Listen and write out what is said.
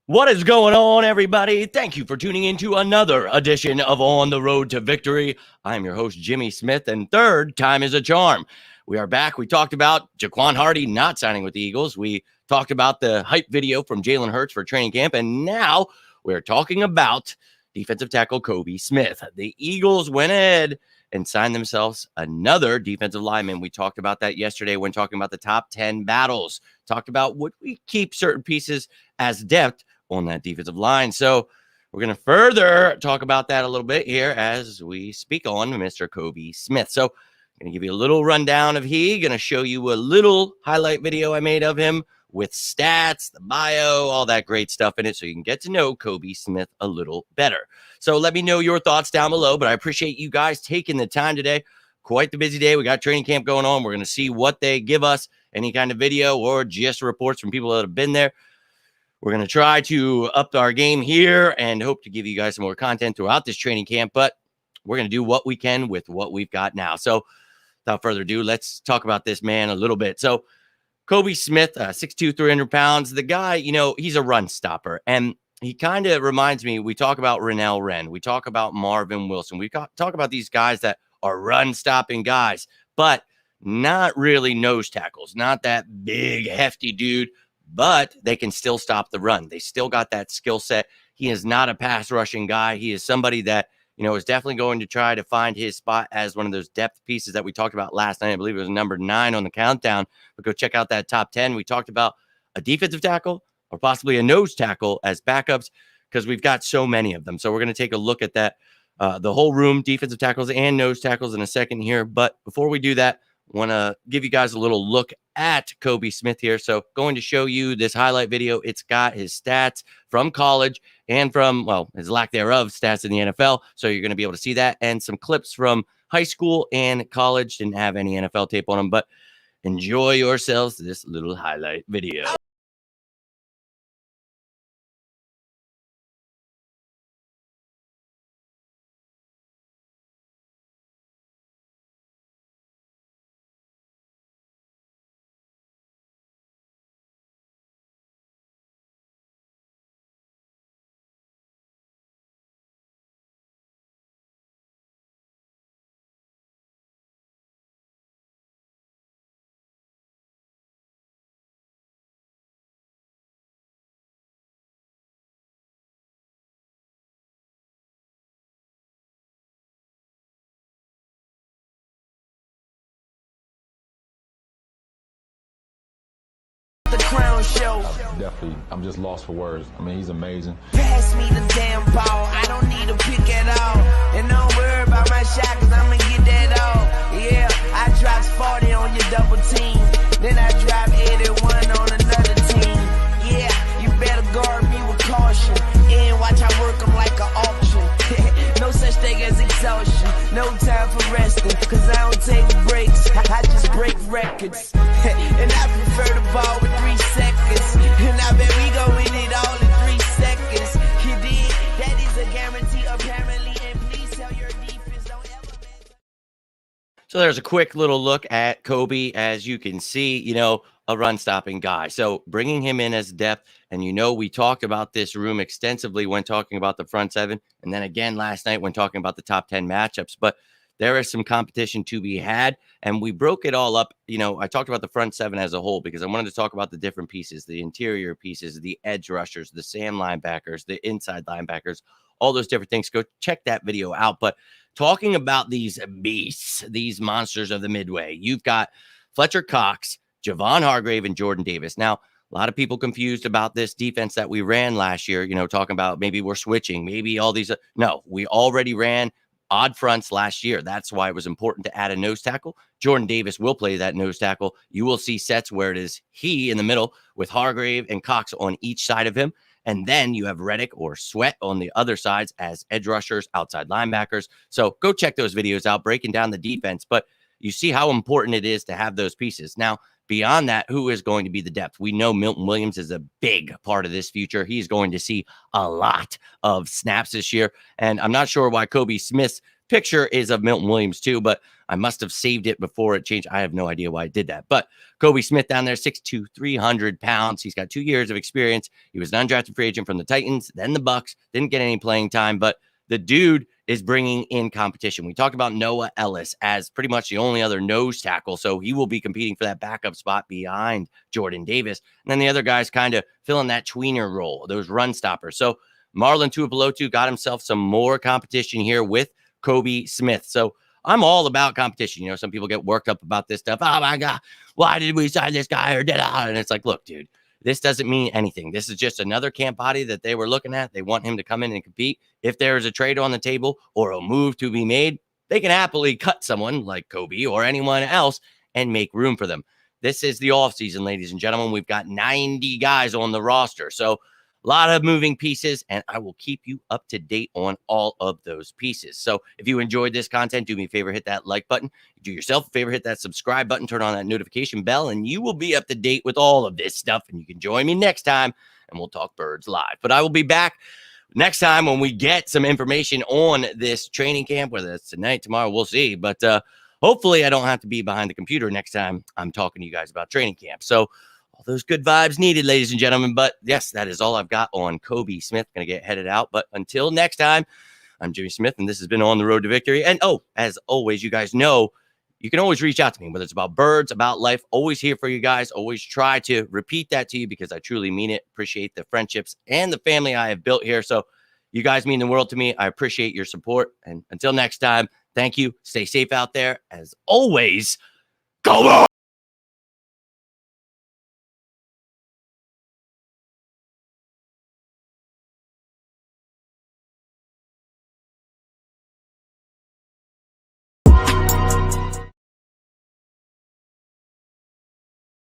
What is going on, everybody? Thank you for tuning in to another edition of On the Road to Victory. I'm your host, Jimmy Smith, and third time is a charm. We are back. We talked about Jaquan Hardy not signing with the Eagles. We talked about the hype video from Jalen Hurts for training camp, and now we're talking about defensive tackle Kobe Smith. The Eagles went ahead and signed themselves another defensive lineman. We talked about that yesterday when talking about the top 10 battles. Talked about would we keep certain pieces as depth on that defensive line. So we're going to further talk about that a little bit here as we speak on Mr. Kobe Smith. So I'm going to give you a little rundown of going to show you a little highlight video I made of him with stats, the bio, all that great stuff in it so you can get to know Kobe Smith a little better. So let me know your thoughts down below, but I appreciate you guys taking the time today. Quite the busy day. We got training camp going on. We're going to see what they give us, any kind of video or just reports from people that have been there. We're going to try to up our game here and hope to give you guys some more content throughout this training camp, but we're going to do what we can with what we've got now. So without further ado, let's talk about this man a little bit. So Kobe Smith, 6'2", 300 pounds. The guy, you know, he's a run stopper, and he kind of reminds me, we talk about Renell Wren. We talk about Marvin Wilson. We talk about these guys that are run-stopping guys, but not really nose tackles, not that big, hefty dude, but they can still stop the run. They still got that skill set. He is not a pass rushing guy. He is somebody that, you know, is definitely going to try to find his spot as one of those depth pieces that we talked about last night. I believe it was number 9 on the countdown, but go check out that top 10. We talked about a defensive tackle or possibly a nose tackle as backups because we've got so many of them. So we're going to take a look at that, the whole room, defensive tackles and nose tackles in a second here. But before we do that, I want to give you guys a little look at Kobe Smith here. So going to show you this highlight video. It's got his stats from college and from, well, his lack thereof stats in the NFL. So you're going to be able to see that and some clips from high school and college. Didn't have any NFL tape on them, but enjoy yourselves to this little highlight video. The crown show. I'm just lost for words. I mean, he's amazing. Pass me the damn ball. I don't need a pick at all. And don't worry about my shot, cause I'ma get that all. Yeah, I drops 40 on your double team. Then I drop 81 on another team. Yeah, you better guard me with caution. And watch I work them like an auction. No such thing as exhaustion. No time for resting, cause I don't take breaks. I just break records. And I prefer the ball with 3 seconds. And I bet we go in it all in 3 seconds. You did, that is a guarantee apparently. And please tell your defense don't ever bet. So there's a quick little look at Kobe. As you can see, you know, a run-stopping guy. So bringing him in as depth, and you know we talked about this room extensively when talking about the front 7, and then again last night when talking about the top 10 matchups. But there is some competition to be had, and we broke it all up. You know, I talked about the front 7 as a whole because I wanted to talk about the different pieces, the interior pieces, the edge rushers, the Sam linebackers, the inside linebackers, all those different things. Go check that video out. But talking about these beasts, these monsters of the Midway, you've got Fletcher Cox, Javon Hargrave, and Jordan Davis. Now, a lot of people confused about this defense that we ran last year, you know, talking about maybe we're switching, maybe all these. No, we already ran odd fronts last year. That's why it was important to add a nose tackle. Jordan Davis will play that nose tackle. You will see sets where it is he in the middle with Hargrave and Cox on each side of him. And then you have Reddick or Sweat on the other sides as edge rushers, outside linebackers. So go check those videos out, breaking down the defense. But you see how important it is to have those pieces. Now, beyond that, who is going to be the depth? We know Milton Williams is a big part of this future. He's going to see a lot of snaps this year. And I'm not sure why Kobe Smith's picture is of Milton Williams too, but I must have saved it before it changed. I have no idea why I did that. But Kobe Smith down there, 6'2", 300 pounds. He's got 2 years of experience. He was an undrafted free agent from the Titans, then the Bucks. Didn't get any playing time, but the dude is bringing in competition. We talked about Noah Ellis as pretty much the only other nose tackle, so he will be competing for that backup spot behind Jordan Davis. And then the other guys kind of filling that tweener role, those run stoppers. So Marlon Tuipulotu got himself some more competition here with Kobe Smith. So I'm all about competition. You know, some people get worked up about this stuff. Oh my God, why did we sign this guy or did I? And it's like, look, dude, this doesn't mean anything. This is just another camp body that they were looking at. They want him to come in and compete. If there is a trade on the table or a move to be made, they can happily cut someone like Kobe or anyone else and make room for them. This is the offseason, ladies and gentlemen. We've got 90 guys on the roster. So a lot of moving pieces, and I will keep you up to date on all of those pieces. So if you enjoyed this content, do me a favor, hit that like button. Do yourself a favor, hit that subscribe button, turn on that notification bell, and you will be up to date with all of this stuff. And you can join me next time, and we'll talk birds live. But I will be back next time when we get some information on this training camp, whether it's tonight, tomorrow, we'll see. But hopefully I don't have to be behind the computer next time I'm talking to you guys about training camp. So all those good vibes needed, ladies and gentlemen. But yes, that is all I've got on Kobe Smith. Going to get headed out. But until next time, I'm Jimmy Smith, and this has been On the Road to Victory. And oh, as always, you guys know, you can always reach out to me, whether it's about birds, about life. Always here for you guys. Always try to repeat that to you because I truly mean it. Appreciate the friendships and the family I have built here. So you guys mean the world to me. I appreciate your support. And until next time, thank you. Stay safe out there. As always, go on!